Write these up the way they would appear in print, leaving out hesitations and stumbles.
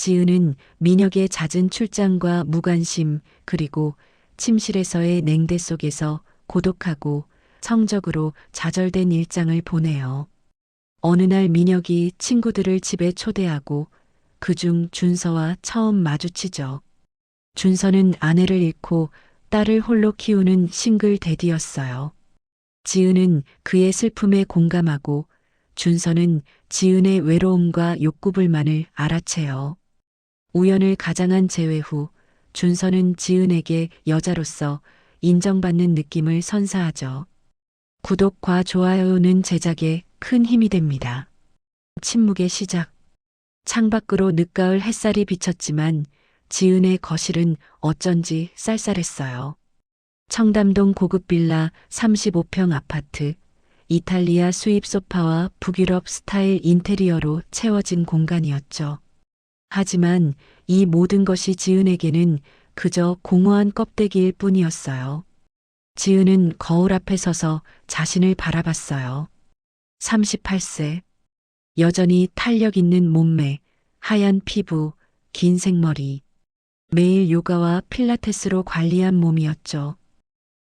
지은은 민혁의 잦은 출장과 무관심 그리고 침실에서의 냉대 속에서 고독하고 성적으로 좌절된 일상을 보내요. 어느 날 민혁이 친구들을 집에 초대하고 그중 준서와 처음 마주치죠. 준서는 아내를 잃고 딸을 홀로 키우는 싱글 대디였어요. 지은은 그의 슬픔에 공감하고 준서는 지은의 외로움과 욕구불만을 알아채요. 우연을 가장한 재회 후 준서는 지은에게 여자로서 인정받는 느낌을 선사하죠. 구독과 좋아요는 제작에 큰 힘이 됩니다. 침묵의 시작. 창밖으로 늦가을 햇살이 비쳤지만 지은의 거실은 어쩐지 쌀쌀했어요. 청담동 고급 빌라 35평 아파트, 이탈리아 수입 소파와 북유럽 스타일 인테리어로 채워진 공간이었죠. 하지만 이 모든 것이 지은에게는 그저 공허한 껍데기일 뿐이었어요. 지은은 거울 앞에 서서 자신을 바라봤어요. 38세. 여전히 탄력 있는 몸매, 하얀 피부, 긴 생머리. 매일 요가와 필라테스로 관리한 몸이었죠.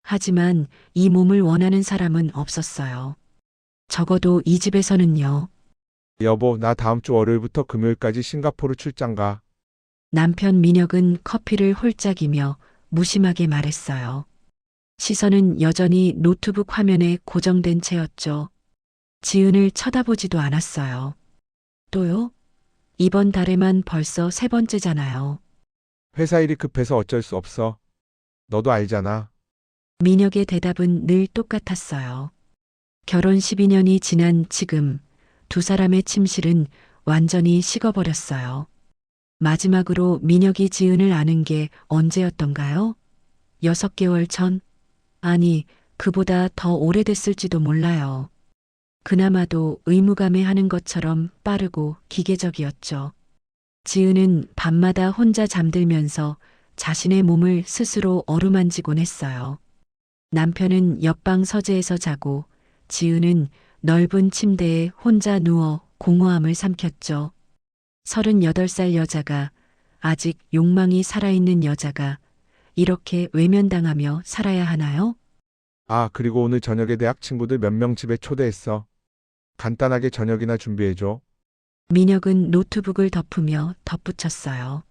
하지만 이 몸을 원하는 사람은 없었어요. 적어도 이 집에서는요. 여보, 나 다음 주 월요일부터 금요일까지 싱가포르 출장 가. 남편 민혁은 커피를 홀짝이며 무심하게 말했어요. 시선은 여전히 노트북 화면에 고정된 채였죠. 지은을 쳐다보지도 않았어요. 또요? 이번 달에만 벌써 3번째잖아요. 회사 일이 급해서 어쩔 수 없어. 너도 알잖아. 민혁의 대답은 늘 똑같았어요. 결혼 12년이 지난 지금 두 사람의 침실은 완전히 식어버렸어요. 마지막으로 민혁이 지은을 아는 게 언제였던가요? 6개월 전? 아니, 그보다 더 오래됐을지도 몰라요. 그나마도 의무감에 하는 것처럼 빠르고 기계적이었죠. 지은은 밤마다 혼자 잠들면서 자신의 몸을 스스로 어루만지곤 했어요. 남편은 옆방 서재에서 자고 지은은 넓은 침대에 혼자 누워 공허함을 삼켰죠. 38살 여자가, 아직 욕망이 살아있는 여자가 이렇게 외면당하며 살아야 하나요? 아, 그리고 오늘 저녁에 대학 친구들 몇 명 집에 초대했어. 간단하게 저녁이나 준비해줘. 민혁은 노트북을 덮으며 덧붙였어요.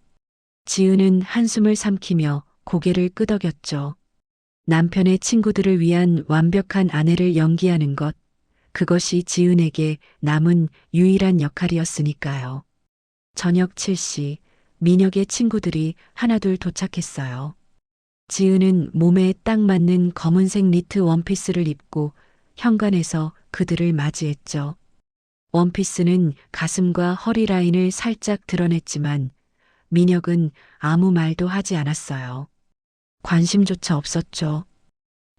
지은은 한숨을 삼키며 고개를 끄덕였죠. 남편의 친구들을 위한 완벽한 아내를 연기하는 것, 그것이 지은에게 남은 유일한 역할이었으니까요. 저녁 7시, 민혁의 친구들이 하나둘 도착했어요. 지은은 몸에 딱 맞는 검은색 니트 원피스를 입고 현관에서 그들을 맞이했죠. 원피스는 가슴과 허리 라인을 살짝 드러냈지만 민혁은 아무 말도 하지 않았어요. 관심조차 없었죠.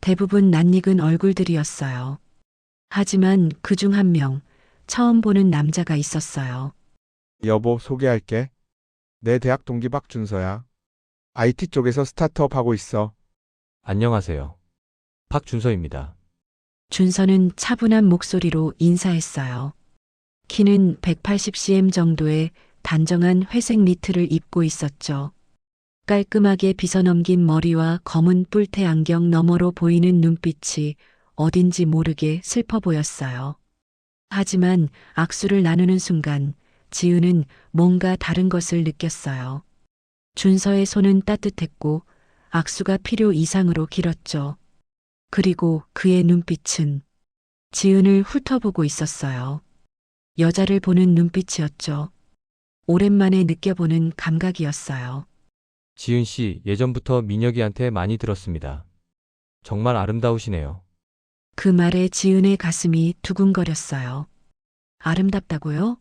대부분 낯익은 얼굴들이었어요. 하지만 그중 한 명, 처음 보는 남자가 있었어요. 여보, 소개할게. 내 대학 동기 박준서야. IT 쪽에서 스타트업 하고 있어. 안녕하세요. 박준서입니다. 준서는 차분한 목소리로 인사했어요. 키는 180cm 정도의 단정한 회색 니트를 입고 있었죠. 깔끔하게 빗어넘긴 머리와 검은 뿔테 안경 너머로 보이는 눈빛이 어딘지 모르게 슬퍼 보였어요. 하지만 악수를 나누는 순간 지은은 뭔가 다른 것을 느꼈어요. 준서의 손은 따뜻했고 악수가 필요 이상으로 길었죠. 그리고 그의 눈빛은 지은을 훑어보고 있었어요. 여자를 보는 눈빛이었죠. 오랜만에 느껴보는 감각이었어요. 지은 씨, 예전부터 민혁이한테 많이 들었습니다. 정말 아름다우시네요. 그 말에 지은의 가슴이 두근거렸어요. 아름답다고요?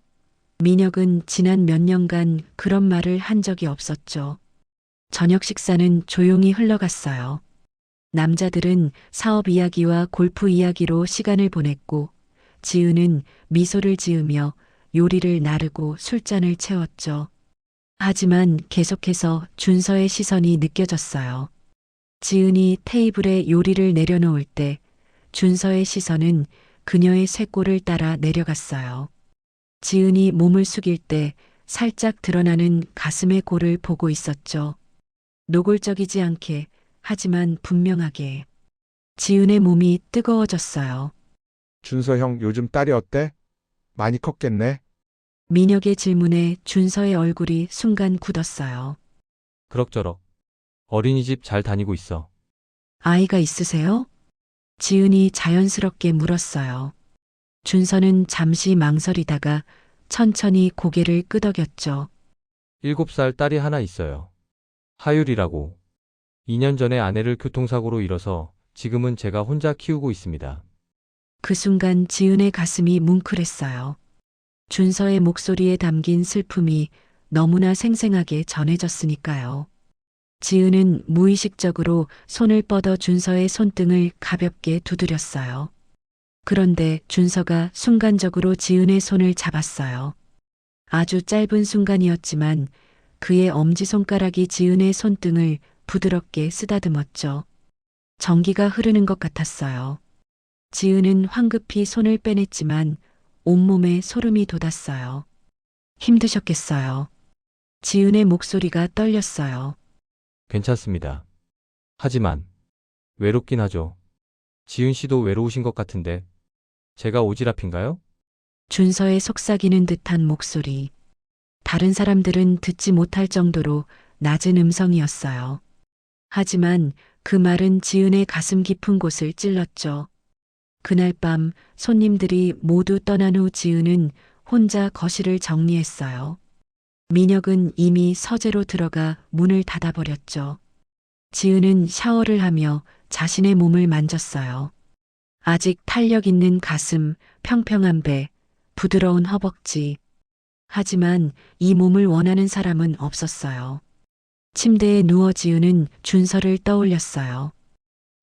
민혁은 지난 몇 년간 그런 말을 한 적이 없었죠. 저녁 식사는 조용히 흘러갔어요. 남자들은 사업 이야기와 골프 이야기로 시간을 보냈고 지은은 미소를 지으며 요리를 나르고 술잔을 채웠죠. 하지만 계속해서 준서의 시선이 느껴졌어요. 지은이 테이블에 요리를 내려놓을 때 준서의 시선은 그녀의 쇄골을 따라 내려갔어요. 지은이 몸을 숙일 때 살짝 드러나는 가슴의 골을 보고 있었죠. 노골적이지 않게, 하지만 분명하게. 지은의 몸이 뜨거워졌어요. 준서 형 요즘 딸이 어때? 많이 컸겠네. 민혁의 질문에 준서의 얼굴이 순간 굳었어요. 그럭저럭. 어린이집 잘 다니고 있어. 아이가 있으세요? 지은이 자연스럽게 물었어요. 준서는 잠시 망설이다가 천천히 고개를 끄덕였죠. 7살 딸이 하나 있어요. 하율이라고. 2년 전에 아내를 교통사고로 잃어서 지금은 제가 혼자 키우고 있습니다. 그 순간 지은의 가슴이 뭉클했어요. 준서의 목소리에 담긴 슬픔이 너무나 생생하게 전해졌으니까요. 지은은 무의식적으로 손을 뻗어 준서의 손등을 가볍게 두드렸어요. 그런데 준서가 순간적으로 지은의 손을 잡았어요. 아주 짧은 순간이었지만 그의 엄지손가락이 지은의 손등을 부드럽게 쓰다듬었죠. 전기가 흐르는 것 같았어요. 지은은 황급히 손을 빼냈지만 온몸에 소름이 돋았어요. 힘드셨겠어요. 지은의 목소리가 떨렸어요. 괜찮습니다. 하지만 외롭긴 하죠. 지은 씨도 외로우신 것 같은데 제가 오지랖인가요? 준서의 속삭이는 듯한 목소리. 다른 사람들은 듣지 못할 정도로 낮은 음성이었어요. 하지만 그 말은 지은의 가슴 깊은 곳을 찔렀죠. 그날 밤 손님들이 모두 떠난 후 지은은 혼자 거실을 정리했어요. 민혁은 이미 서재로 들어가 문을 닫아버렸죠. 지은은 샤워를 하며 자신의 몸을 만졌어요. 아직 탄력 있는 가슴, 평평한 배, 부드러운 허벅지. 하지만 이 몸을 원하는 사람은 없었어요. 침대에 누워 지은은 준서를 떠올렸어요.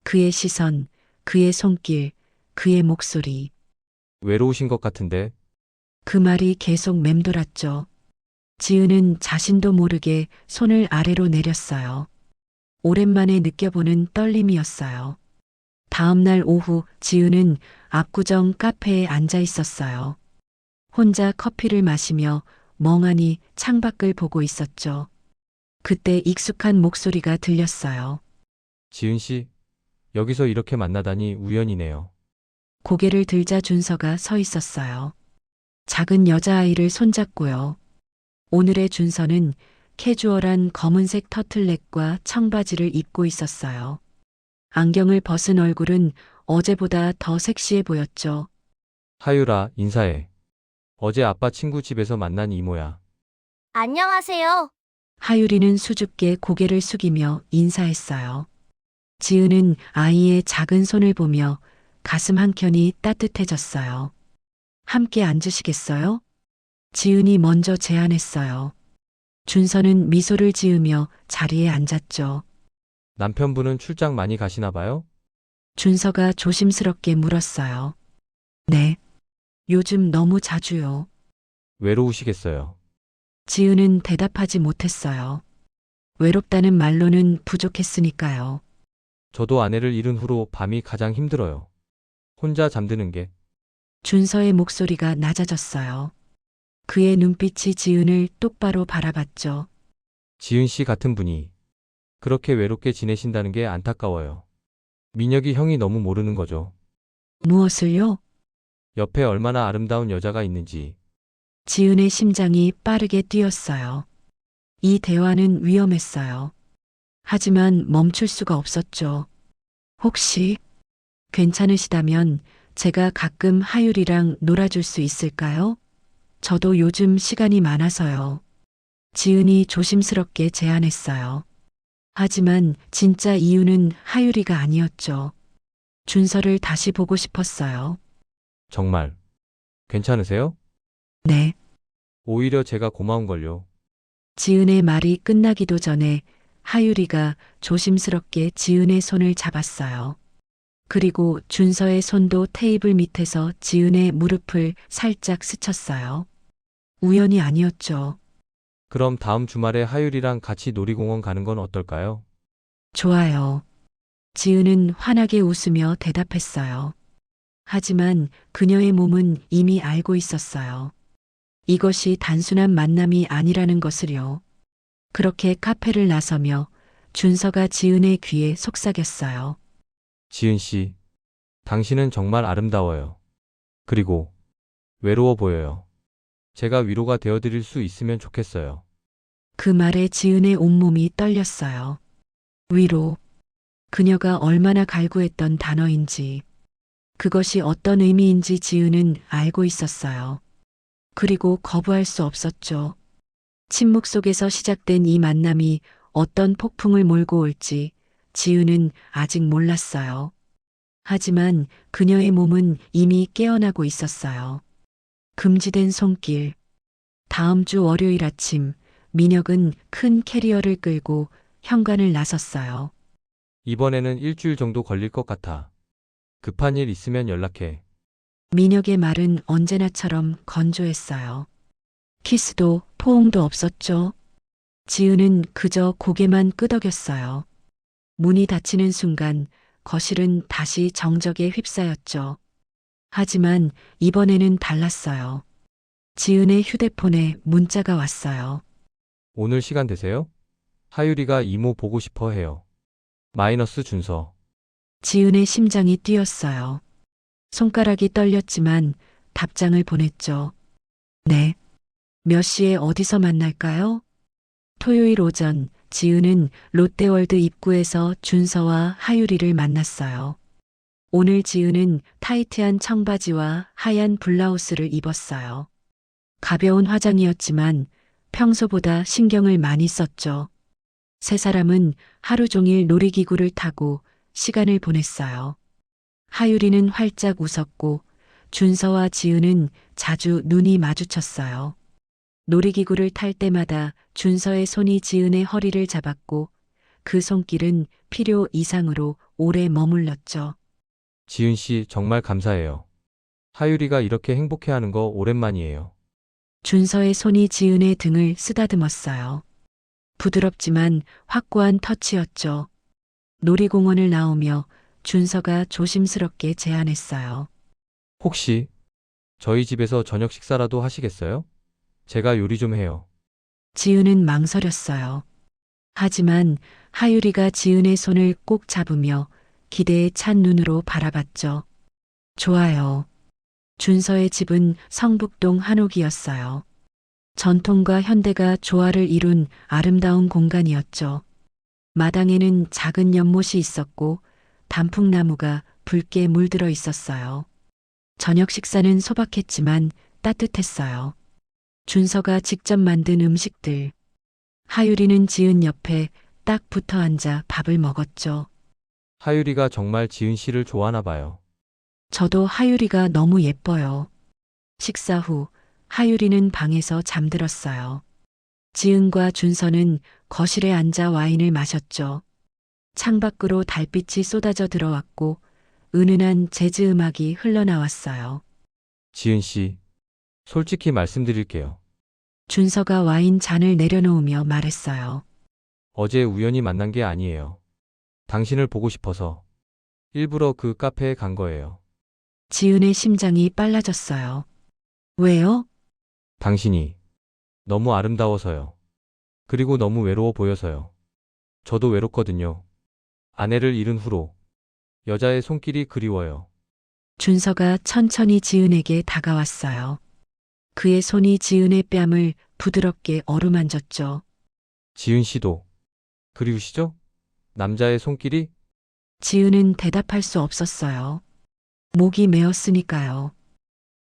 그의 시선, 그의 손길, 그의 목소리. 외로우신 것 같은데 그 말이 계속 맴돌았죠. 지은은 자신도 모르게 손을 아래로 내렸어요. 오랜만에 느껴보는 떨림이었어요. 다음 날 오후 지은은 압구정 카페에 앉아 있었어요. 혼자 커피를 마시며 멍하니 창밖을 보고 있었죠. 그때 익숙한 목소리가 들렸어요. 지은 씨, 여기서 이렇게 만나다니 우연이네요. 고개를 들자 준서가 서 있었어요. 작은 여자아이를 손잡고요. 오늘의 준서는 캐주얼한 검은색 터틀넥과 청바지를 입고 있었어요. 안경을 벗은 얼굴은 어제보다 더 섹시해 보였죠. 하율아, 인사해. 어제 아빠 친구 집에서 만난 이모야. 안녕하세요. 하유리는 수줍게 고개를 숙이며 인사했어요. 지은은 아이의 작은 손을 보며 가슴 한켠이 따뜻해졌어요. 함께 앉으시겠어요? 지은이 먼저 제안했어요. 준서는 미소를 지으며 자리에 앉았죠. 남편분은 출장 많이 가시나 봐요? 준서가 조심스럽게 물었어요. 네. 요즘 너무 자주요. 외로우시겠어요. 지은은 대답하지 못했어요. 외롭다는 말로는 부족했으니까요. 저도 아내를 잃은 후로 밤이 가장 힘들어요. 혼자 잠드는 게. 준서의 목소리가 낮아졌어요. 그의 눈빛이 지은을 똑바로 바라봤죠. 지은 씨 같은 분이 그렇게 외롭게 지내신다는 게 안타까워요. 민혁이 형이 너무 모르는 거죠. 무엇을요? 옆에 얼마나 아름다운 여자가 있는지. 지은의 심장이 빠르게 뛰었어요. 이 대화는 위험했어요. 하지만 멈출 수가 없었죠. 혹시 괜찮으시다면 제가 가끔 하율이랑 놀아줄 수 있을까요? 저도 요즘 시간이 많아서요. 지은이 조심스럽게 제안했어요. 하지만 진짜 이유는 하율이가 아니었죠. 준서를 다시 보고 싶었어요. 정말 괜찮으세요? 네. 오히려 제가 고마운걸요. 지은의 말이 끝나기도 전에 하유리가 조심스럽게 지은의 손을 잡았어요. 그리고 준서의 손도 테이블 밑에서 지은의 무릎을 살짝 스쳤어요. 우연이 아니었죠. 그럼 다음 주말에 하율이랑 같이 놀이공원 가는 건 어떨까요? 좋아요. 지은은 환하게 웃으며 대답했어요. 하지만 그녀의 몸은 이미 알고 있었어요. 이것이 단순한 만남이 아니라는 것을요. 그렇게 카페를 나서며 준서가 지은의 귀에 속삭였어요. 지은 씨, 당신은 정말 아름다워요. 그리고 외로워 보여요. 제가 위로가 되어드릴 수 있으면 좋겠어요. 그 말에 지은의 온몸이 떨렸어요. 위로. 그녀가 얼마나 갈구했던 단어인지, 그것이 어떤 의미인지 지은은 알고 있었어요. 그리고 거부할 수 없었죠. 침묵 속에서 시작된 이 만남이 어떤 폭풍을 몰고 올지 지은은 아직 몰랐어요. 하지만 그녀의 몸은 이미 깨어나고 있었어요. 금지된 손길. 다음 주 월요일 아침, 민혁은 큰 캐리어를 끌고 현관을 나섰어요. 이번에는 일주일 정도 걸릴 것 같아. 급한 일 있으면 연락해. 민혁의 말은 언제나처럼 건조했어요. 키스도 포옹도 없었죠. 지은은 그저 고개만 끄덕였어요. 문이 닫히는 순간 거실은 다시 정적에 휩싸였죠. 하지만 이번에는 달랐어요. 지은의 휴대폰에 문자가 왔어요. 오늘 시간 되세요? 하유리가 이모 보고 싶어 해요. 마이너스 준서. 지은의 심장이 뛰었어요. 손가락이 떨렸지만 답장을 보냈죠. 네. 몇 시에 어디서 만날까요? 토요일 오전 지은은 롯데월드 입구에서 준서와 하유리를 만났어요. 오늘 지은은 타이트한 청바지와 하얀 블라우스를 입었어요. 가벼운 화장이었지만 평소보다 신경을 많이 썼죠. 세 사람은 하루 종일 놀이기구를 타고 시간을 보냈어요. 하유리는 활짝 웃었고 준서와 지은은 자주 눈이 마주쳤어요. 놀이기구를 탈 때마다 준서의 손이 지은의 허리를 잡았고 그 손길은 필요 이상으로 오래 머물렀죠. 지은 씨 정말 감사해요. 하유리가 이렇게 행복해하는 거 오랜만이에요. 준서의 손이 지은의 등을 쓰다듬었어요. 부드럽지만 확고한 터치였죠. 놀이공원을 나오며 준서가 조심스럽게 제안했어요. 혹시 저희 집에서 저녁 식사라도 하시겠어요? 제가 요리 좀 해요. 지은은 망설였어요. 하지만 하유리가 지은의 손을 꼭 잡으며 기대에 찬 눈으로 바라봤죠. 좋아요. 준서의 집은 성북동 한옥이었어요. 전통과 현대가 조화를 이룬 아름다운 공간이었죠. 마당에는 작은 연못이 있었고 단풍나무가 붉게 물들어 있었어요. 저녁 식사는 소박했지만 따뜻했어요. 준서가 직접 만든 음식들. 하유리는 지은 옆에 딱 붙어 앉아 밥을 먹었죠. 하유리가 정말 지은 씨를 좋아하나 봐요. 저도 하유리가 너무 예뻐요. 식사 후 하유리는 방에서 잠들었어요. 지은과 준서는 거실에 앉아 와인을 마셨죠. 창밖으로 달빛이 쏟아져 들어왔고 은은한 재즈 음악이 흘러나왔어요. 지은 씨, 솔직히 말씀드릴게요. 준서가 와인 잔을 내려놓으며 말했어요. 어제 우연히 만난 게 아니에요. 당신을 보고 싶어서 일부러 그 카페에 간 거예요. 지은의 심장이 빨라졌어요. 왜요? 당신이 너무 아름다워서요. 그리고 너무 외로워 보여서요. 저도 외롭거든요. 아내를 잃은 후로 여자의 손길이 그리워요. 준서가 천천히 지은에게 다가왔어요. 그의 손이 지은의 뺨을 부드럽게 어루만졌죠. 지은 씨도 그리우시죠? 남자의 손길이? 지은은 대답할 수 없었어요. 목이 메었으니까요.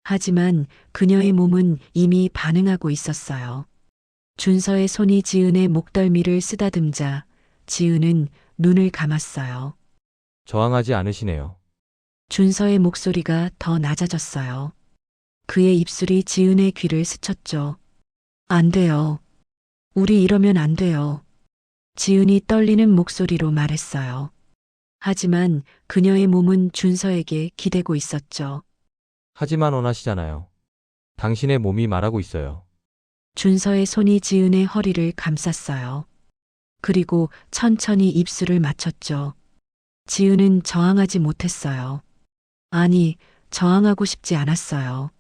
하지만 그녀의 몸은 이미 반응하고 있었어요. 준서의 손이 지은의 목덜미를 쓰다듬자 지은은 눈을 감았어요. 저항하지 않으시네요. 준서의 목소리가 더 낮아졌어요. 그의 입술이 지은의 귀를 스쳤죠. 안 돼요. 우리 이러면 안 돼요. 지은이 떨리는 목소리로 말했어요. 하지만 그녀의 몸은 준서에게 기대고 있었죠. 하지만 원하시잖아요. 당신의 몸이 말하고 있어요. 준서의 손이 지은의 허리를 감쌌어요. 그리고 천천히 입술을 맞췄죠. 지은은 저항하지 못했어요. 아니, 저항하고 싶지 않았어요.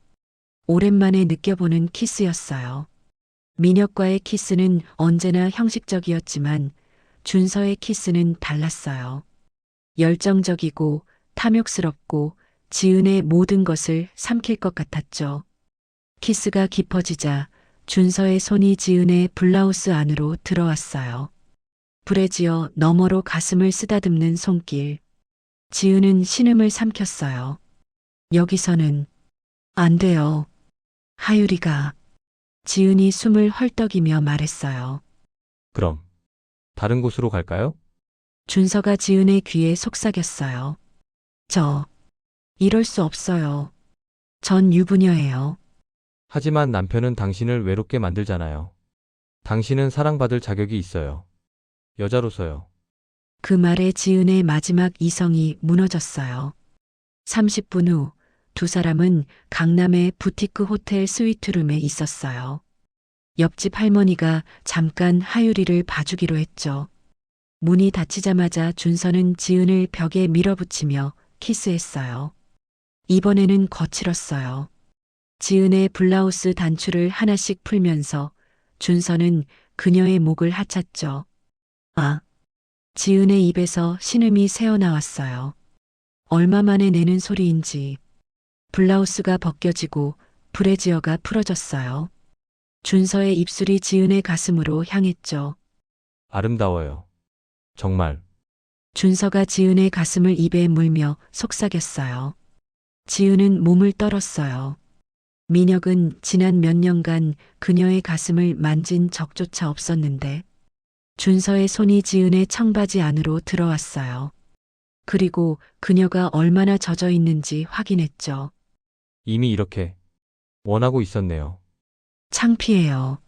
오랜만에 느껴보는 키스였어요. 민혁과의 키스는 언제나 형식적이었지만 준서의 키스는 달랐어요. 열정적이고 탐욕스럽고 지은의 모든 것을 삼킬 것 같았죠. 키스가 깊어지자 준서의 손이 지은의 블라우스 안으로 들어왔어요. 불에 지어 너머로 가슴을 쓰다듬는 손길. 지은은 신음을 삼켰어요. 여기서는 안 돼요. 하유리가. 지은이 숨을 헐떡이며 말했어요. 그럼 다른 곳으로 갈까요? 준서가 지은의 귀에 속삭였어요. 이럴 수 없어요. 전 유부녀예요. 하지만 남편은 당신을 외롭게 만들잖아요. 당신은 사랑받을 자격이 있어요. 여자로서요. 그 말에 지은의 마지막 이성이 무너졌어요. 30분 후 두 사람은 강남의 부티크 호텔 스위트룸에 있었어요. 옆집 할머니가 잠깐 하유리를 봐주기로 했죠. 문이 닫히자마자 준서는 지은을 벽에 밀어붙이며 키스했어요. 이번에는 거칠었어요. 지은의 블라우스 단추를 하나씩 풀면서 준서는 그녀의 목을 하찼죠. 지은의 입에서 신음이 새어나왔어요. 얼마 만에 내는 소리인지 블라우스가 벗겨지고 브래지어가 풀어졌어요. 준서의 입술이 지은의 가슴으로 향했죠. 아름다워요. 정말. 준서가 지은의 가슴을 입에 물며 속삭였어요. 지은은 몸을 떨었어요. 민혁은 지난 몇 년간 그녀의 가슴을 만진 적조차 없었는데 준서의 손이 지은의 청바지 안으로 들어왔어요. 그리고 그녀가 얼마나 젖어 있는지 확인했죠. 이미 이렇게 원하고 있었네요. 창피해요.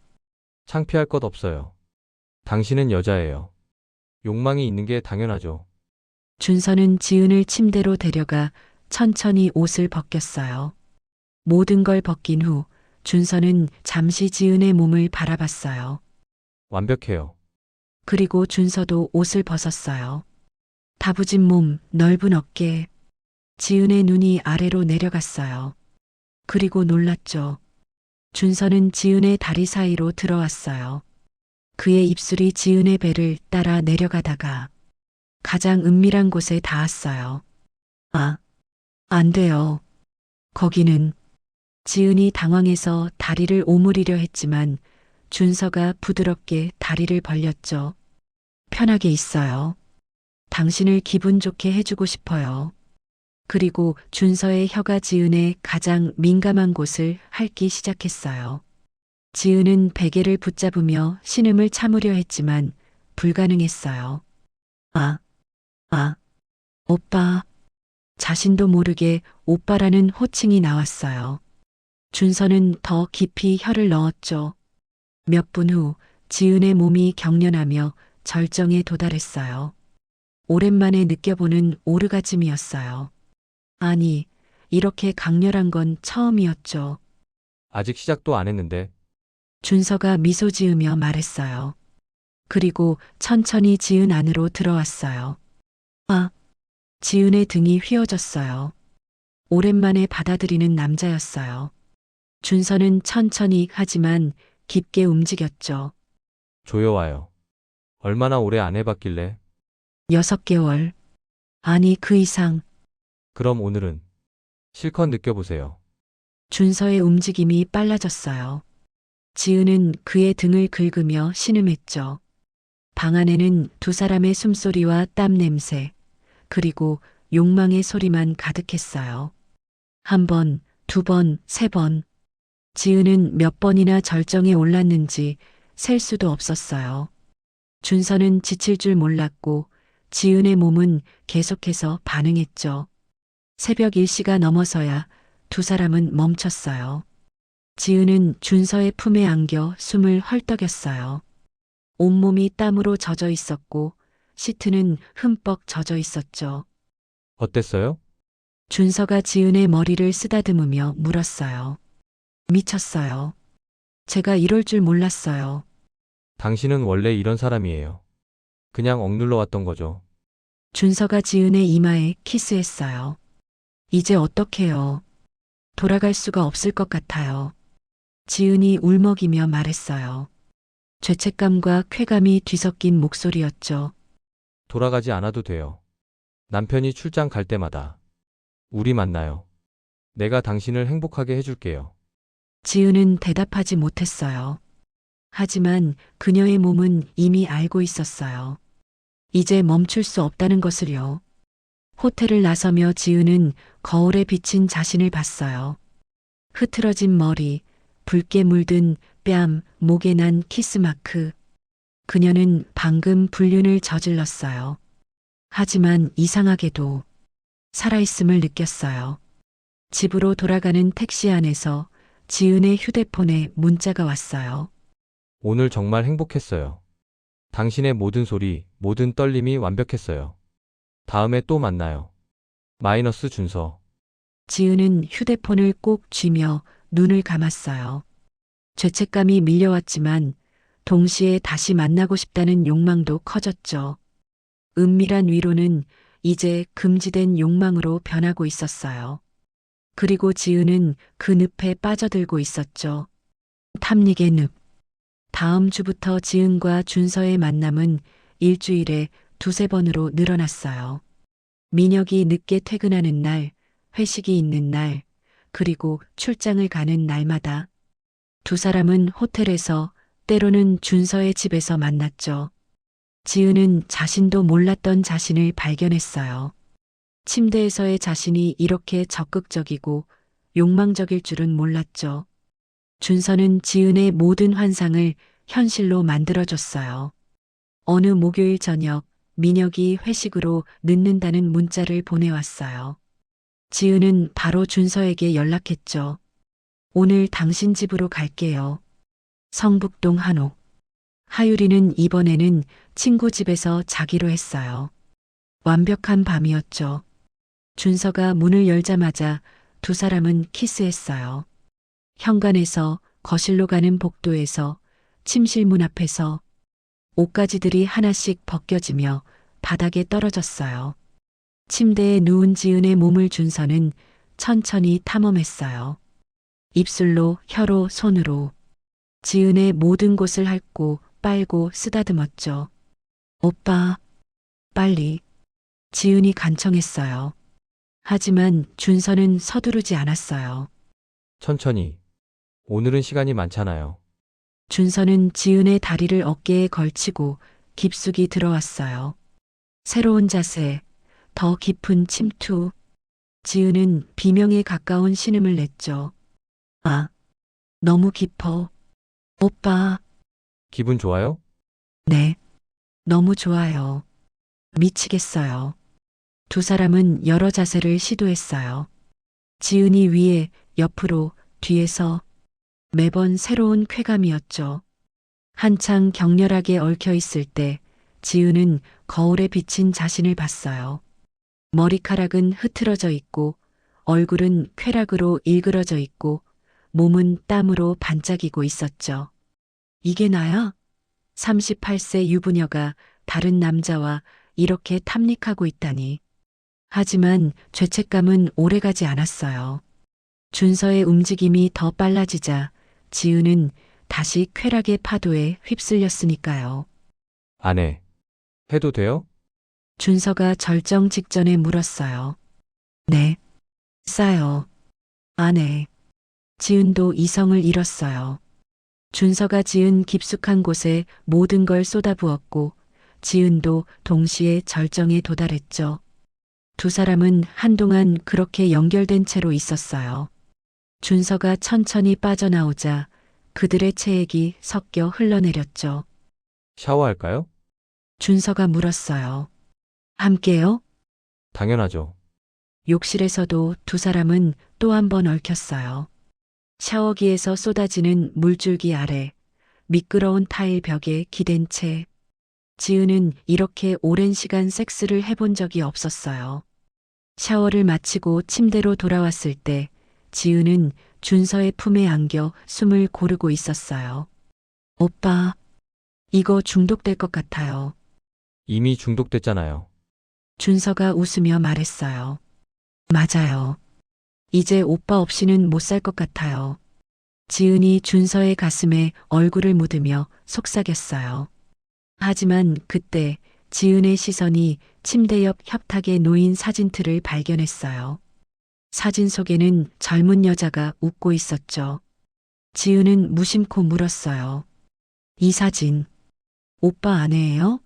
창피할 것 없어요. 당신은 여자예요. 욕망이 있는 게 당연하죠. 준서는 지은을 침대로 데려가 천천히 옷을 벗겼어요. 모든 걸 벗긴 후 준서는 잠시 지은의 몸을 바라봤어요. 완벽해요. 그리고 준서도 옷을 벗었어요. 다부진 몸, 넓은 어깨. 지은의 눈이 아래로 내려갔어요. 그리고 놀랐죠. 준서는 지은의 다리 사이로 들어왔어요. 그의 입술이 지은의 배를 따라 내려가다가 가장 은밀한 곳에 닿았어요. 안 돼요. 거기는. 지은이 당황해서 다리를 오므리려 했지만 준서가 부드럽게 다리를 벌렸죠. 편하게 있어요. 당신을 기분 좋게 해주고 싶어요. 그리고 준서의 혀가 지은의 가장 민감한 곳을 핥기 시작했어요. 지은은 베개를 붙잡으며 신음을 참으려 했지만 불가능했어요. 오빠. 자신도 모르게 오빠라는 호칭이 나왔어요. 준서는 더 깊이 혀를 넣었죠. 몇 분 후 지은의 몸이 경련하며 절정에 도달했어요. 오랜만에 느껴보는 오르가즘이었어요. 아니, 이렇게 강렬한 건 처음이었죠. 아직 시작도 안 했는데 준서가 미소 지으며 말했어요. 그리고 천천히 지은 안으로 들어왔어요. 지은의 등이 휘어졌어요. 오랜만에 받아들이는 남자였어요. 준서는 천천히 하지만 깊게 움직였죠. 조여와요. 얼마나 오래 안 해봤길래. 6개월. 아니, 그 이상. 그럼 오늘은 실컷 느껴보세요. 준서의 움직임이 빨라졌어요. 지은은 그의 등을 긁으며 신음했죠. 방 안에는 두 사람의 숨소리와 땀 냄새, 그리고 욕망의 소리만 가득했어요. 한 번, 두 번, 세 번. 지은은 몇 번이나 절정에 올랐는지 셀 수도 없었어요. 준서는 지칠 줄 몰랐고 지은의 몸은 계속해서 반응했죠. 새벽 1시가 넘어서야 두 사람은 멈췄어요. 지은은 준서의 품에 안겨 숨을 헐떡였어요. 온몸이 땀으로 젖어 있었고 시트는 흠뻑 젖어 있었죠. 어땠어요? 준서가 지은의 머리를 쓰다듬으며 물었어요. 미쳤어요. 제가 이럴 줄 몰랐어요. 당신은 원래 이런 사람이에요. 그냥 억눌러 왔던 거죠. 준서가 지은의 이마에 키스했어요. 이제 어떡해요? 돌아갈 수가 없을 것 같아요. 지은이 울먹이며 말했어요. 죄책감과 쾌감이 뒤섞인 목소리였죠. 돌아가지 않아도 돼요. 남편이 출장 갈 때마다 우리 만나요. 내가 당신을 행복하게 해줄게요. 지은은 대답하지 못했어요. 하지만 그녀의 몸은 이미 알고 있었어요. 이제 멈출 수 없다는 것을요. 호텔을 나서며 지은은 거울에 비친 자신을 봤어요. 흐트러진 머리, 붉게 물든 뺨, 목에 난 키스마크. 그녀는 방금 불륜을 저질렀어요. 하지만 이상하게도 살아있음을 느꼈어요. 집으로 돌아가는 택시 안에서 지은의 휴대폰에 문자가 왔어요. 오늘 정말 행복했어요. 당신의 모든 소리, 모든 떨림이 완벽했어요. 다음에 또 만나요. 마이너스 준서. 지은은 휴대폰을 꼭 쥐며 눈을 감았어요. 죄책감이 밀려왔지만 동시에 다시 만나고 싶다는 욕망도 커졌죠. 은밀한 위로는 이제 금지된 욕망으로 변하고 있었어요. 그리고 지은은 그 늪에 빠져들고 있었죠. 탐닉의 늪. 다음 주부터 지은과 준서의 만남은 일주일에 두세 번으로 늘어났어요. 민혁이 늦게 퇴근하는 날, 회식이 있는 날, 그리고 출장을 가는 날마다 두 사람은 호텔에서 때로는 준서의 집에서 만났죠. 지은은 자신도 몰랐던 자신을 발견했어요. 침대에서의 자신이 이렇게 적극적이고 욕망적일 줄은 몰랐죠. 준서는 지은의 모든 환상을 현실로 만들어줬어요. 어느 목요일 저녁, 민혁이 회식으로 늦는다는 문자를 보내왔어요. 지은은 바로 준서에게 연락했죠. 오늘 당신 집으로 갈게요. 성북동 한옥. 하유리는 이번에는 친구 집에서 자기로 했어요. 완벽한 밤이었죠. 준서가 문을 열자마자 두 사람은 키스했어요. 현관에서, 거실로 가는 복도에서, 침실 문 앞에서 옷가지들이 하나씩 벗겨지며 바닥에 떨어졌어요. 침대에 누운 지은의 몸을 준서는 천천히 탐험했어요. 입술로, 혀로, 손으로 지은의 모든 곳을 핥고 빨고 쓰다듬었죠. 오빠, 빨리. 지은이 간청했어요. 하지만 준서는 서두르지 않았어요. 천천히. 오늘은 시간이 많잖아요. 준서는 지은의 다리를 어깨에 걸치고 깊숙이 들어왔어요. 새로운 자세, 더 깊은 침투. 지은은 비명에 가까운 신음을 냈죠. 아, 너무 깊어. 오빠, 기분 좋아요? 네, 너무 좋아요. 미치겠어요. 두 사람은 여러 자세를 시도했어요. 지은이 위에, 옆으로, 뒤에서 매번 새로운 쾌감이었죠. 한창 격렬하게 얽혀 있을 때 지은은 거울에 비친 자신을 봤어요. 머리카락은 흐트러져 있고 얼굴은 쾌락으로 일그러져 있고 몸은 땀으로 반짝이고 있었죠. 이게 나야? 38세 유부녀가 다른 남자와 이렇게 탐닉하고 있다니. 하지만 죄책감은 오래가지 않았어요. 준서의 움직임이 더 빨라지자 지은은 다시 쾌락의 파도에 휩쓸렸으니까요. 안 해. 해도 돼요? 준서가 절정 직전에 물었어요. 네. 싸요. 안 해. 지은도 이성을 잃었어요. 준서가 지은 깊숙한 곳에 모든 걸 쏟아부었고 지은도 동시에 절정에 도달했죠. 두 사람은 한동안 그렇게 연결된 채로 있었어요. 준서가 천천히 빠져나오자 그들의 체액이 섞여 흘러내렸죠. 샤워할까요? 준서가 물었어요. 함께요? 당연하죠. 욕실에서도 두 사람은 또 한 번 얽혔어요. 샤워기에서 쏟아지는 물줄기 아래 미끄러운 타일 벽에 기댄 채 지은은 이렇게 오랜 시간 섹스를 해본 적이 없었어요. 샤워를 마치고 침대로 돌아왔을 때 지은은 준서의 품에 안겨 숨을 고르고 있었어요. 오빠, 이거 중독될 것 같아요. 이미 중독됐잖아요. 준서가 웃으며 말했어요. 맞아요. 이제 오빠 없이는 못 살 것 같아요. 지은이 준서의 가슴에 얼굴을 묻으며 속삭였어요. 하지만 그때 지은의 시선이 침대 옆 협탁에 놓인 사진틀을 발견했어요. 사진 속에는 젊은 여자가 웃고 있었죠. 지은은 무심코 물었어요. 이 사진, 오빠 아내예요?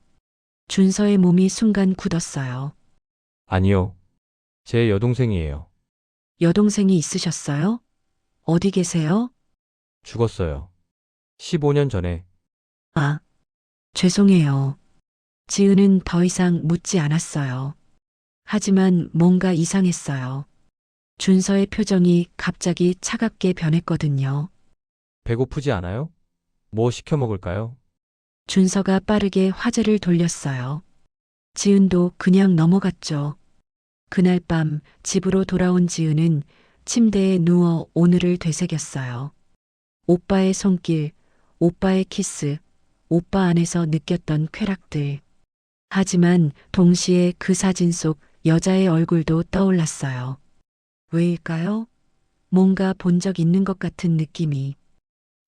준서의 몸이 순간 굳었어요. 아니요. 제 여동생이에요. 여동생이 있으셨어요? 어디 계세요? 죽었어요. 15년 전에. 아, 죄송해요. 지은은 더 이상 묻지 않았어요. 하지만 뭔가 이상했어요. 준서의 표정이 갑자기 차갑게 변했거든요. 배고프지 않아요? 뭐 시켜 먹을까요? 준서가 빠르게 화제를 돌렸어요. 지은도 그냥 넘어갔죠. 그날 밤 집으로 돌아온 지은은 침대에 누워 오늘을 되새겼어요. 오빠의 손길, 오빠의 키스, 오빠 안에서 느꼈던 쾌락들. 하지만 동시에 그 사진 속 여자의 얼굴도 떠올랐어요. 왜일까요? 뭔가 본 적 있는 것 같은 느낌이.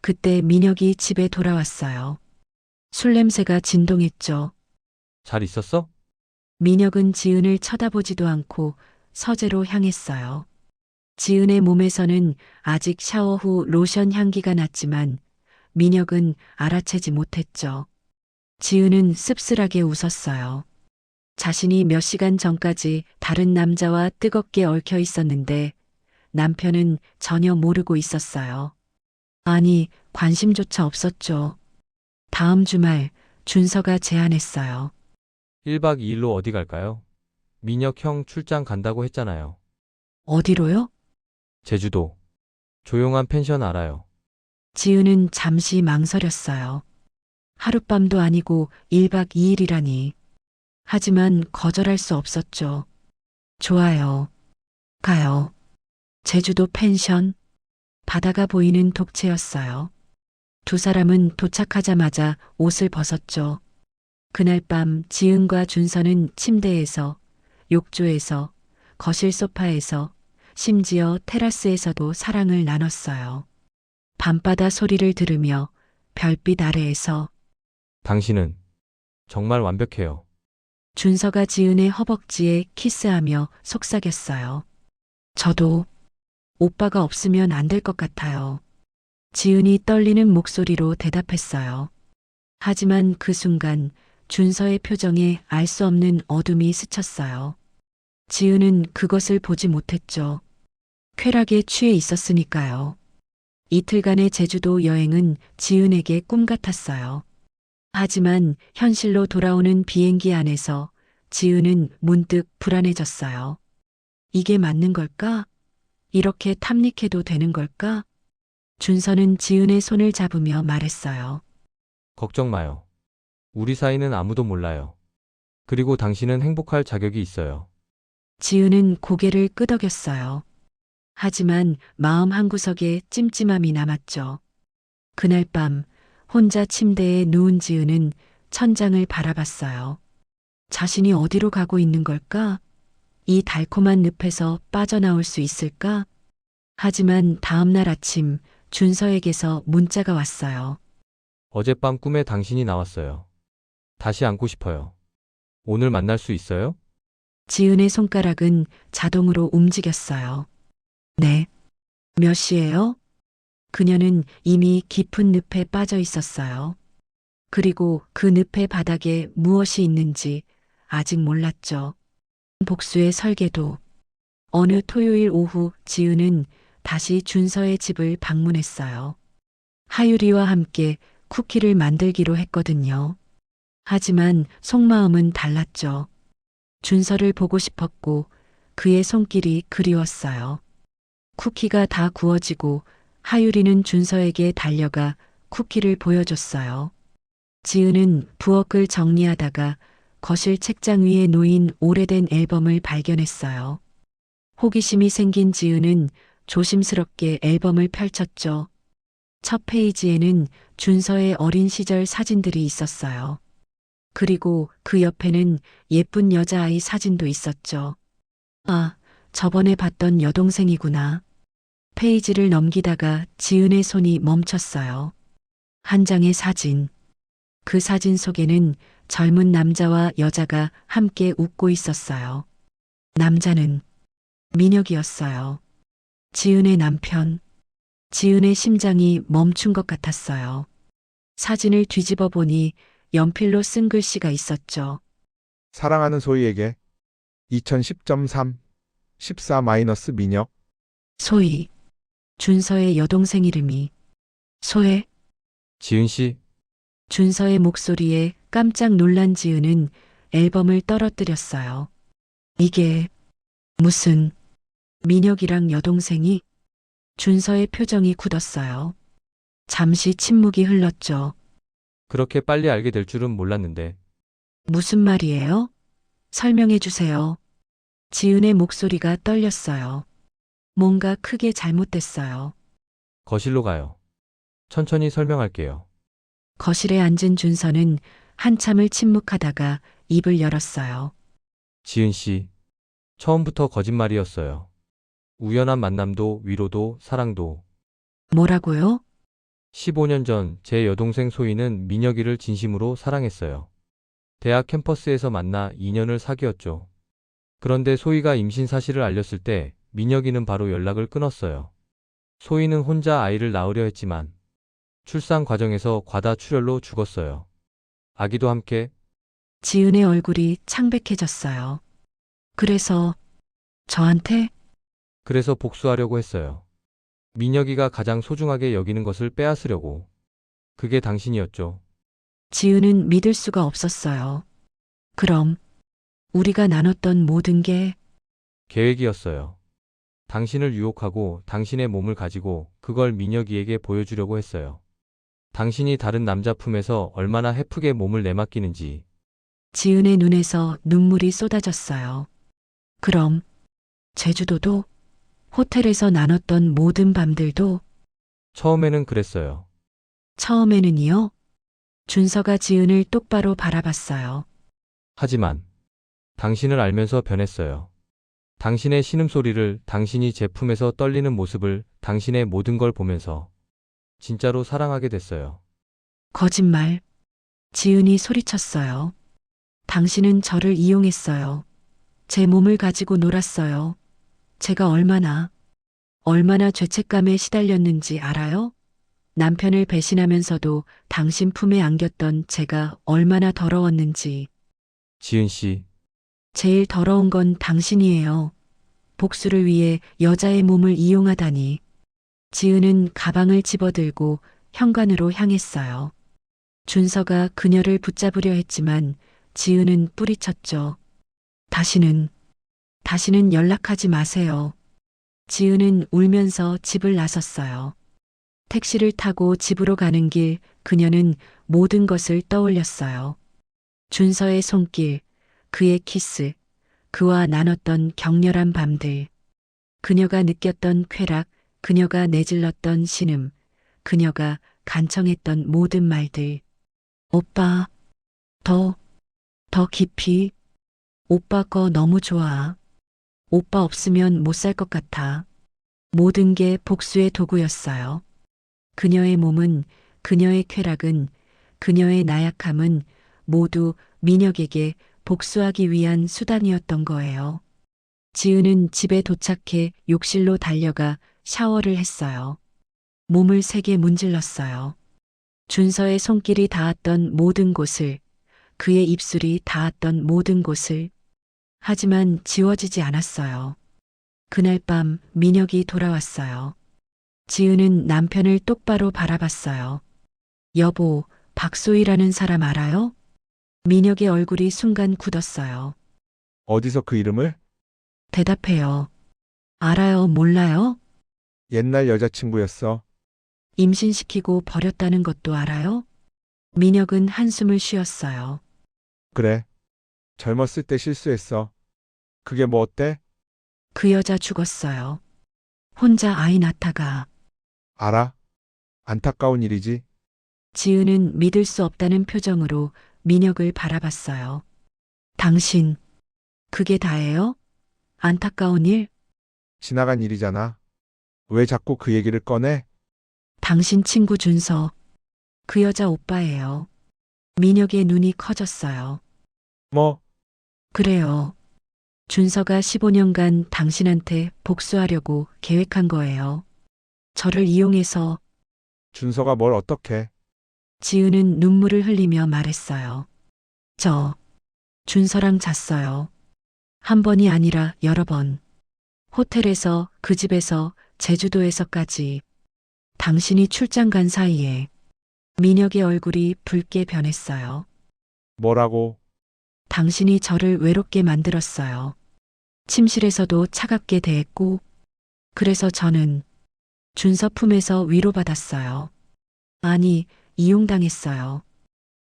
그때 민혁이 집에 돌아왔어요. 술 냄새가 진동했죠. 잘 있었어? 민혁은 지은을 쳐다보지도 않고 서재로 향했어요. 지은의 몸에서는 아직 샤워 후 로션 향기가 났지만 민혁은 알아채지 못했죠. 지은은 씁쓸하게 웃었어요. 자신이 몇 시간 전까지 다른 남자와 뜨겁게 얽혀 있었는데 남편은 전혀 모르고 있었어요. 아니, 관심조차 없었죠. 다음 주말 준서가 제안했어요. 1박 2일로 어디 갈까요? 민혁 형 출장 간다고 했잖아요. 어디로요? 제주도. 조용한 펜션 알아요. 지은은 잠시 망설였어요. 하룻밤도 아니고 1박 2일이라니. 하지만 거절할 수 없었죠. 좋아요. 가요. 제주도 펜션. 바다가 보이는 독채였어요. 두 사람은 도착하자마자 옷을 벗었죠. 그날 밤 지은과 준서는 침대에서, 욕조에서, 거실 소파에서, 심지어 테라스에서도 사랑을 나눴어요. 밤바다 소리를 들으며 별빛 아래에서 당신은 정말 완벽해요. 준서가 지은의 허벅지에 키스하며 속삭였어요. 저도 오빠가 없으면 안 될 것 같아요. 지은이 떨리는 목소리로 대답했어요. 하지만 그 순간 준서의 표정에 알 수 없는 어둠이 스쳤어요. 지은은 그것을 보지 못했죠. 쾌락에 취해 있었으니까요. 이틀간의 제주도 여행은 지은에게 꿈 같았어요. 하지만 현실로 돌아오는 비행기 안에서 지은은 문득 불안해졌어요. 이게 맞는 걸까? 이렇게 탐닉해도 되는 걸까? 준서는 지은의 손을 잡으며 말했어요. 걱정 마요. 우리 사이는 아무도 몰라요. 그리고 당신은 행복할 자격이 있어요. 지은은 고개를 끄덕였어요. 하지만 마음 한구석에 찜찜함이 남았죠. 그날 밤 혼자 침대에 누운 지은은 천장을 바라봤어요. 자신이 어디로 가고 있는 걸까? 이 달콤한 늪에서 빠져나올 수 있을까? 하지만 다음날 아침 준서에게서 문자가 왔어요. 어젯밤 꿈에 당신이 나왔어요. 다시 안고 싶어요. 오늘 만날 수 있어요? 지은의 손가락은 자동으로 움직였어요. 네. 몇 시예요? 그녀는 이미 깊은 늪에 빠져 있었어요. 그리고 그 늪의 바닥에 무엇이 있는지 아직 몰랐죠. 복수의 설계도. 어느 토요일 오후 지은은 다시 준서의 집을 방문했어요. 하유리와 함께 쿠키를 만들기로 했거든요. 하지만 속마음은 달랐죠. 준서를 보고 싶었고 그의 손길이 그리웠어요. 쿠키가 다 구워지고 하유리는 준서에게 달려가 쿠키를 보여줬어요. 지은은 부엌을 정리하다가 거실 책장 위에 놓인 오래된 앨범을 발견했어요. 호기심이 생긴 지은은 조심스럽게 앨범을 펼쳤죠. 첫 페이지에는 준서의 어린 시절 사진들이 있었어요. 그리고 그 옆에는 예쁜 여자아이 사진도 있었죠. 아, 저번에 봤던 여동생이구나. 페이지를 넘기다가 지은의 손이 멈췄어요. 한 장의 사진. 그 사진 속에는 젊은 남자와 여자가 함께 웃고 있었어요. 남자는 민혁이었어요. 지은의 남편. 지은의 심장이 멈춘 것 같았어요. 사진을 뒤집어 보니 연필로 쓴 글씨가 있었죠. 사랑하는 소희에게 2010.3 14-민혁. 소희. 준서의 여동생 이름이. 소혜. 지은 씨, 준서의 목소리에 깜짝 놀란 지은은 앨범을 떨어뜨렸어요. 이게 무슨 민혁이랑 여동생이? 준서의 표정이 굳었어요. 잠시 침묵이 흘렀죠. 그렇게 빨리 알게 될 줄은 몰랐는데. 무슨 말이에요? 설명해 주세요. 지은의 목소리가 떨렸어요. 뭔가 크게 잘못됐어요. 거실로 가요. 천천히 설명할게요. 거실에 앉은 준서는 한참을 침묵하다가 입을 열었어요. 지은 씨, 처음부터 거짓말이었어요. 우연한 만남도 위로도 사랑도. 뭐라고요? 15년 전 제 여동생 소희는 민혁이를 진심으로 사랑했어요. 대학 캠퍼스에서 만나 2년을 사귀었죠. 그런데 소희가 임신 사실을 알렸을 때 민혁이는 바로 연락을 끊었어요. 소희는 혼자 아이를 낳으려 했지만 출산 과정에서 과다출혈로 죽었어요. 아기도 함께. 지은의 얼굴이 창백해졌어요. 그래서 저한테? 그래서 복수하려고 했어요. 민혁이가 가장 소중하게 여기는 것을 빼앗으려고. 그게 당신이었죠. 지은은 믿을 수가 없었어요. 그럼 우리가 나눴던 모든 게 계획이었어요. 당신을 유혹하고 당신의 몸을 가지고 그걸 민혁이에게 보여주려고 했어요. 당신이 다른 남자 품에서 얼마나 해프게 몸을 내맡기는지. 지은의 눈에서 눈물이 쏟아졌어요. 그럼 제주도도 호텔에서 나눴던 모든 밤들도 처음에는 그랬어요. 처음에는요. 준서가 지은을 똑바로 바라봤어요. 하지만 당신을 알면서 변했어요. 당신의 신음소리를, 당신이 제 품에서 떨리는 모습을, 당신의 모든 걸 보면서 진짜로 사랑하게 됐어요. 거짓말. 지은이 소리쳤어요. 당신은 저를 이용했어요. 제 몸을 가지고 놀았어요. 제가 얼마나 죄책감에 시달렸는지 알아요? 남편을 배신하면서도 당신 품에 안겼던 제가 얼마나 더러웠는지. 지은 씨, 제일 더러운 건 당신이에요. 복수를 위해 여자의 몸을 이용하다니. 지은은 가방을 집어들고 현관으로 향했어요. 준서가 그녀를 붙잡으려 했지만 지은은 뿌리쳤죠. 다시는 연락하지 마세요. 지은은 울면서 집을 나섰어요. 택시를 타고 집으로 가는 길 그녀는 모든 것을 떠올렸어요. 준서의 손길, 그의 키스, 그와 나눴던 격렬한 밤들, 그녀가 느꼈던 쾌락, 그녀가 내질렀던 신음, 그녀가 간청했던 모든 말들. 오빠, 더 깊이. 오빠 거 너무 좋아. 오빠 없으면 못 살 것 같아. 모든 게 복수의 도구였어요. 그녀의 몸은, 그녀의 쾌락은, 그녀의 나약함은 모두 민혁에게 복수하기 위한 수단이었던 거예요. 지은은 집에 도착해 욕실로 달려가 샤워를 했어요. 몸을 세게 문질렀어요. 준서의 손길이 닿았던 모든 곳을, 그의 입술이 닿았던 모든 곳을. 하지만 지워지지 않았어요. 그날 밤 민혁이 돌아왔어요. 지은은 남편을 똑바로 바라봤어요. 여보, 박소희라는 사람 알아요? 민혁의 얼굴이 순간 굳었어요. 어디서 그 이름을? 대답해요. 알아요, 몰라요? 옛날 여자친구였어. 임신시키고 버렸다는 것도 알아요? 민혁은 한숨을 쉬었어요. 그래. 젊었을 때 실수했어. 그게 뭐 어때? 그 여자 죽었어요. 혼자 아이 낳다가. 알아. 안타까운 일이지. 지은은 믿을 수 없다는 표정으로 민혁을 바라봤어요. 당신, 그게 다예요? 안타까운 일? 지나간 일이잖아. 왜 자꾸 그 얘기를 꺼내? 당신 친구 준서. 그 여자 오빠예요. 민혁의 눈이 커졌어요. 뭐, 그래요. 준서가 15년간 당신한테 복수하려고 계획한 거예요. 저를 이용해서. 준서가 뭘 어떻게? 지은은 눈물을 흘리며 말했어요. 저 준서랑 잤어요. 한 번이 아니라 여러 번. 호텔에서, 그 집에서, 제주도에서까지. 당신이 출장 간 사이에 민혁의 얼굴이 붉게 변했어요. 뭐라고? 당신이 저를 외롭게 만들었어요. 침실에서도 차갑게 대했고, 그래서 저는 준서 품에서 위로받았어요. 아니, 이용당했어요.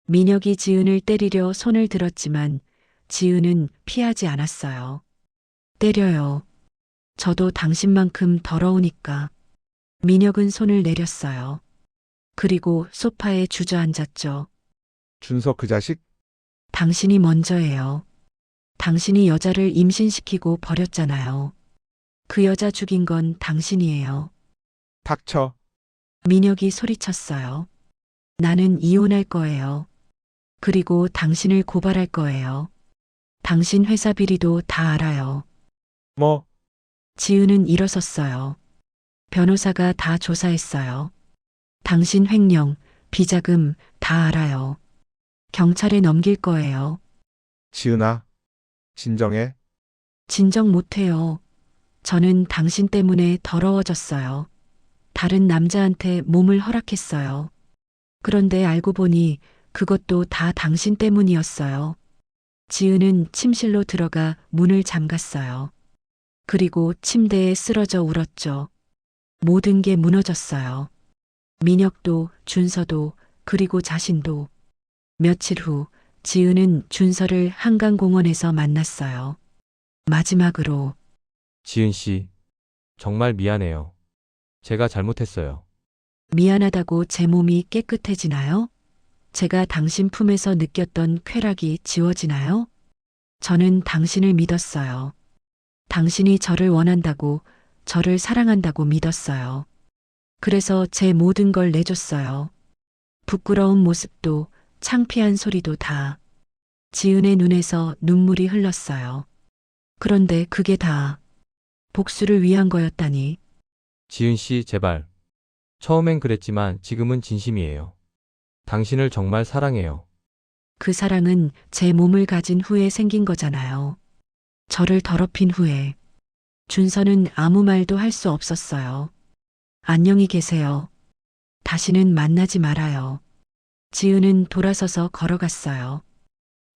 민혁이 지은을 때리려 손을 들었지만 지은은 피하지 않았어요. 때려요. 저도 당신만큼 더러우니까. 민혁은 손을 내렸어요. 그리고 소파에 주저앉았죠. 준서 그 자식? 당신이 먼저예요. 당신이 여자를 임신시키고 버렸잖아요. 그 여자 죽인 건 당신이에요. 닥쳐. 민혁이 소리쳤어요. 나는 이혼할 거예요. 그리고 당신을 고발할 거예요. 당신 회사 비리도 다 알아요. 뭐, 지은은 일어섰어요. 변호사가 다 조사했어요. 당신 횡령, 비자금 다 알아요. 경찰에 넘길 거예요. 지은아. 진정해. 진정 못해요. 저는 당신 때문에 더러워졌어요. 다른 남자한테 몸을 허락했어요. 그런데 알고 보니 그것도 다 당신 때문이었어요. 지은은 침실로 들어가 문을 잠갔어요. 그리고 침대에 쓰러져 울었죠. 모든 게 무너졌어요. 민혁도, 준서도, 그리고 자신도. 며칠 후 지은은 준서를 한강공원에서 만났어요. 마지막으로. 지은 씨, 정말 미안해요. 제가 잘못했어요. 미안하다고 제 몸이 깨끗해지나요? 제가 당신 품에서 느꼈던 쾌락이 지워지나요? 저는 당신을 믿었어요. 당신이 저를 원한다고, 저를 사랑한다고 믿었어요. 그래서 제 모든 걸 내줬어요. 부끄러운 모습도, 창피한 소리도 다. 지은의 눈에서 눈물이 흘렀어요. 그런데 그게 다 복수를 위한 거였다니. 지은 씨, 제발. 처음엔 그랬지만 지금은 진심이에요. 당신을 정말 사랑해요. 그 사랑은 제 몸을 가진 후에 생긴 거잖아요. 저를 더럽힌 후에. 준서는 아무 말도 할 수 없었어요. 안녕히 계세요. 다시는 만나지 말아요. 지은은 돌아서서 걸어갔어요.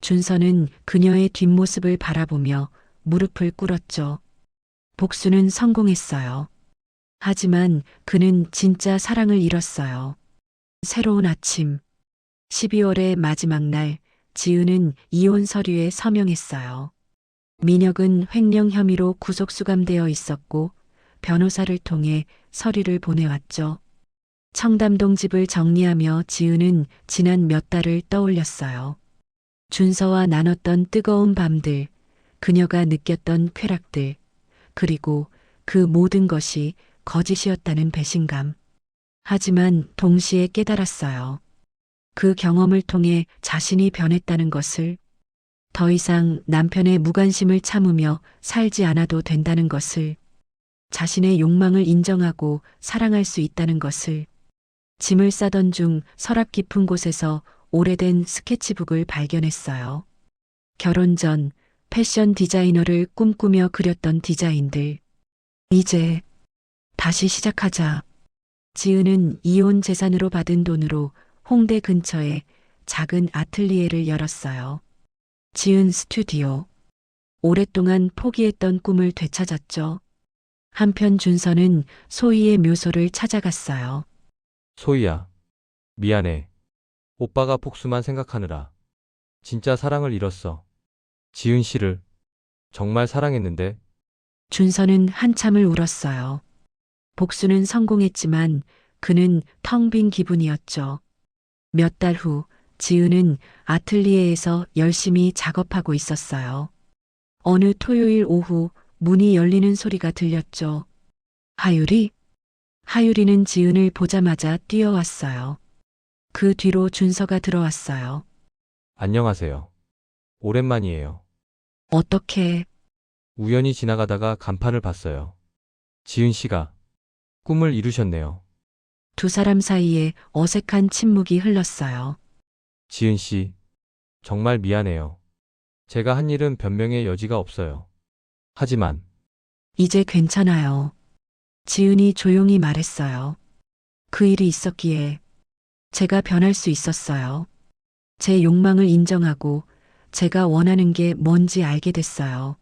준서는 그녀의 뒷모습을 바라보며 무릎을 꿇었죠. 복수는 성공했어요. 하지만 그는 진짜 사랑을 잃었어요. 새로운 아침. 12월의 마지막 날, 지은은 이혼 서류에 서명했어요. 민혁은 횡령 혐의로 구속 수감되어 있었고 변호사를 통해 서류를 보내왔죠. 청담동 집을 정리하며 지은은 지난 몇 달을 떠올렸어요. 준서와 나눴던 뜨거운 밤들, 그녀가 느꼈던 쾌락들, 그리고 그 모든 것이 거짓이었다는 배신감. 하지만 동시에 깨달았어요. 그 경험을 통해 자신이 변했다는 것을, 더 이상 남편의 무관심을 참으며 살지 않아도 된다는 것을, 자신의 욕망을 인정하고 사랑할 수 있다는 것을. 짐을 싸던 중 서랍 깊은 곳에서 오래된 스케치북을 발견했어요. 결혼 전 패션 디자이너를 꿈꾸며 그렸던 디자인들. 이제 다시 시작하자. 지은은 이혼 재산으로 받은 돈으로 홍대 근처에 작은 아틀리에를 열었어요. 지은 스튜디오. 오랫동안 포기했던 꿈을 되찾았죠. 한편 준서는 소희의 묘소를 찾아갔어요. 소희야, 미안해. 오빠가 복수만 생각하느라 진짜 사랑을 잃었어. 지은 씨를 정말 사랑했는데. 준서는 한참을 울었어요. 복수는 성공했지만 그는 텅 빈 기분이었죠. 몇 달 후 지은은 아틀리에에서 열심히 작업하고 있었어요. 어느 토요일 오후 문이 열리는 소리가 들렸죠. 하율이? 하율이는 지은을 보자마자 뛰어왔어요. 그 뒤로 준서가 들어왔어요. 안녕하세요. 오랜만이에요. 어떻게? 우연히 지나가다가 간판을 봤어요. 지은 씨가 꿈을 이루셨네요. 두 사람 사이에 어색한 침묵이 흘렀어요. 지은 씨, 정말 미안해요. 제가 한 일은 변명의 여지가 없어요. 하지만 이제 괜찮아요. 지은이 조용히 말했어요. 그 일이 있었기에 제가 변할 수 있었어요. 제 욕망을 인정하고 제가 원하는 게 뭔지 알게 됐어요.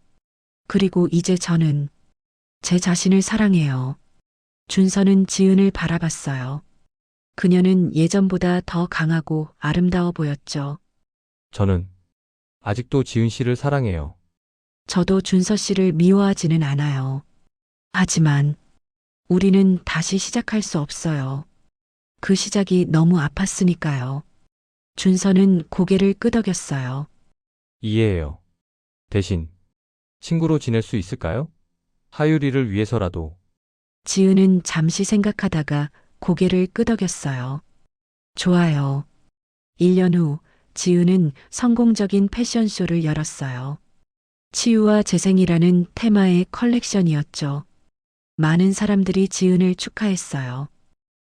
그리고 이제 저는 제 자신을 사랑해요. 준서는 지은을 바라봤어요. 그녀는 예전보다 더 강하고 아름다워 보였죠. 저는 아직도 지은 씨를 사랑해요. 저도 준서 씨를 미워하지는 않아요. 하지만 우리는 다시 시작할 수 없어요. 그 시작이 너무 아팠으니까요. 준서는 고개를 끄덕였어요. 이해해요. 대신 친구로 지낼 수 있을까요? 하율이를 위해서라도. 지은은 잠시 생각하다가 고개를 끄덕였어요. 좋아요. 1년 후 지은은 성공적인 패션쇼를 열었어요. 치유와 재생이라는 테마의 컬렉션이었죠. 많은 사람들이 지은을 축하했어요.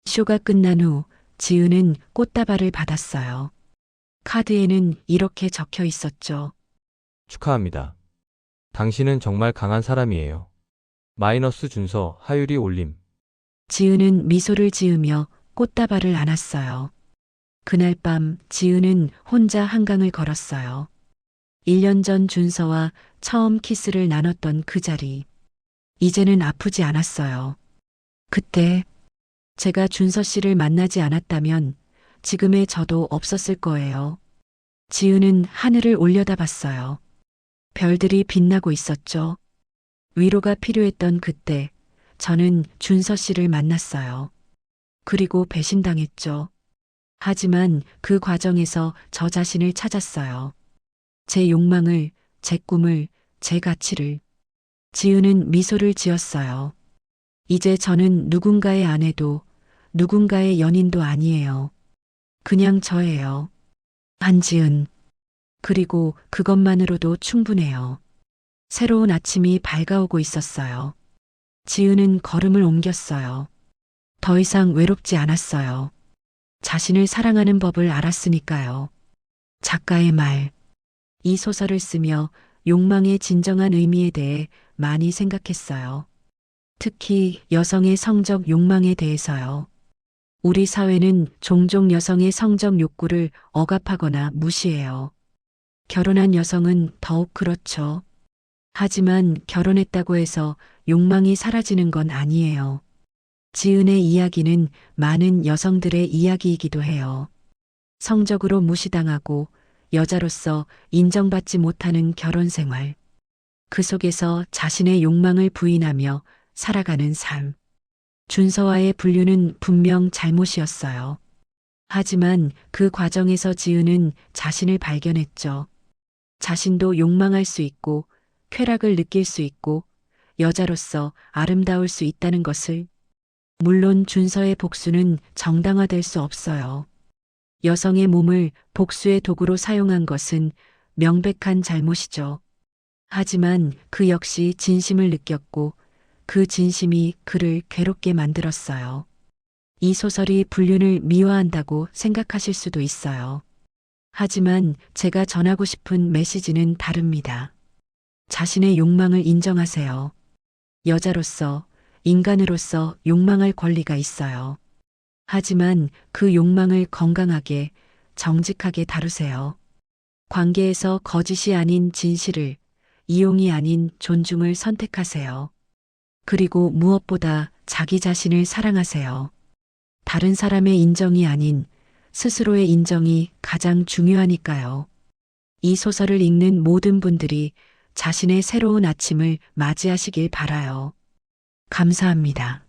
쇼가 끝난 후 지은은 꽃다발을 받았어요. 카드에는 이렇게 적혀 있었죠. 축하합니다. 당신은 정말 강한 사람이에요. 마이너스 준서 하율이 올림. 지은은 미소를 지으며 꽃다발을 안았어요. 그날 밤 지은은 혼자 한강을 걸었어요. 1년 전 준서와 처음 키스를 나눴던 그 자리. 이제는 아프지 않았어요. 그때 제가 준서 씨를 만나지 않았다면 지금의 저도 없었을 거예요. 지은은 하늘을 올려다봤어요. 별들이 빛나고 있었죠. 위로가 필요했던 그때 저는 준서 씨를 만났어요. 그리고 배신당했죠. 하지만 그 과정에서 저 자신을 찾았어요. 제 욕망을, 제 꿈을, 제 가치를. 지은은 미소를 지었어요. 이제 저는 누군가의 아내도 누군가의 연인도 아니에요. 그냥 저예요. 한지은. 그리고 그것만으로도 충분해요. 새로운 아침이 밝아오고 있었어요. 지은은 걸음을 옮겼어요. 더 이상 외롭지 않았어요. 자신을 사랑하는 법을 알았으니까요. 작가의 말. 이 소설을 쓰며 욕망의 진정한 의미에 대해 많이 생각했어요. 특히 여성의 성적 욕망에 대해서요. 우리 사회는 종종 여성의 성적 욕구를 억압하거나 무시해요. 결혼한 여성은 더욱 그렇죠. 하지만 결혼했다고 해서 욕망이 사라지는 건 아니에요. 지은의 이야기는 많은 여성들의 이야기이기도 해요. 성적으로 무시당하고 여자로서 인정받지 못하는 결혼 생활. 그 속에서 자신의 욕망을 부인하며 살아가는 삶. 준서와의 분류는 분명 잘못이었어요. 하지만 그 과정에서 지은은 자신을 발견했죠. 자신도 욕망할 수 있고 쾌락을 느낄 수 있고 여자로서 아름다울 수 있다는 것을. 물론 준서의 복수는 정당화될 수 없어요. 여성의 몸을 복수의 도구로 사용한 것은 명백한 잘못이죠. 하지만 그 역시 진심을 느꼈고 그 진심이 그를 괴롭게 만들었어요. 이 소설이 불륜을 미화한다고 생각하실 수도 있어요. 하지만 제가 전하고 싶은 메시지는 다릅니다. 자신의 욕망을 인정하세요. 여자로서, 인간으로서 욕망할 권리가 있어요. 하지만 그 욕망을 건강하게, 정직하게 다루세요. 관계에서 거짓이 아닌 진실을, 이용이 아닌 존중을 선택하세요. 그리고 무엇보다 자기 자신을 사랑하세요. 다른 사람의 인정이 아닌 스스로의 인정이 가장 중요하니까요. 이 소설을 읽는 모든 분들이 자신의 새로운 아침을 맞이하시길 바라요. 감사합니다.